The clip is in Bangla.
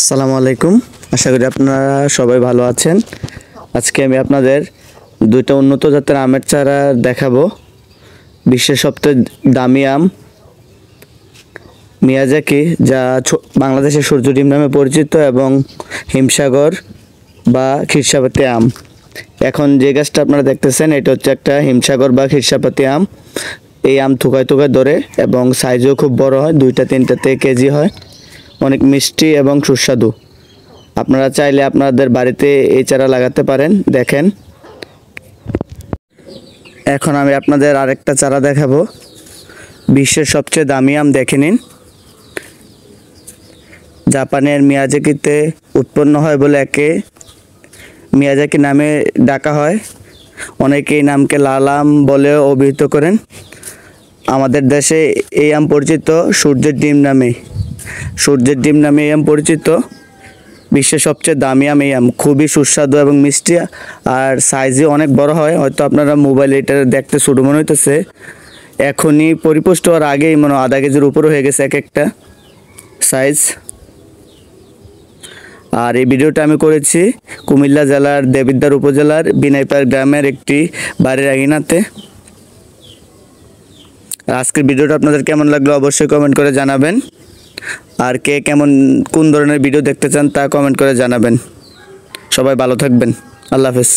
আসসালামু আলাইকুম। আশা করি আপনারা সবাই ভালো আছেন। আজকে আমি আপনাদের দুইটা উন্নত জাতের আমের চারা দেখাবো। বিশ্বের সবচেয়ে দামি আম মিয়াজাকি, যা বাংলাদেশের সূর্য ডিম নামে পরিচিত, এবং হিমসাগর বা খিরসাপাতি আম। এখন যে গাছটা আপনারা দেখতেছেন এটা হচ্ছে একটা হিমসাগর বা খিরসাপাতি আম। এই আম থুকায় থুকায় ধরে এবং সাইজও খুব বড় হয়, 2-3টা কেজি হয়। অনেক মিষ্টি এবং সুস্বাদু। আপনারা চাইলে আপনাদের বাড়িতে এই চারা লাগাতে পারেন। দেখেন, এখন আমি আপনাদের আরেকটা চারা দেখাবো। বিশ্বের সবচেয়ে দামি আম দেখে নিন। জাপানের মিয়াজাকিতে উৎপন্ন হয় বলে একে মিয়াজাকি নামে ডাকা হয়। অনেকে এই নামকে লাল আম বলেও অভিহিত করেন। আমাদের দেশে এই আম পরিচিত সূর্যের ডিম নামে। সূর্যের ডিম নামে এই আম পরিচিত। বিশ্বের সবচেয়ে দামি আম এই আম। খুবই সুস্বাদু এবং মিষ্টি, আর সাইজে অনেক বড় হয়। হয়তো আপনারা মোবাইলে এটা দেখতে ছোট মনে হইতেছে, এখনই পরিপুষ্ট হওয়ার আগেই মনে হয় আধা কেজির উপরে হয়ে গেছে এক একটা সাইজ। আর এই ভিডিওটা আমি করেছি কুমিল্লা জেলার দেবিদ্বার উপজেলার বিনাইপাড় গ্রামের একটি বাড়ির আঙিনাতে। আজকের ভিডিওটা আপনাদের কেমন লাগলো অবশ্যই কমেন্ট করে জানাবেন। আর কে কোন ধরনের ভিডিও দেখতে চান তা কমেন্ট করে জানাবেন। সবাই ভালো থাকবেন। আল্লাহ হাফেজ।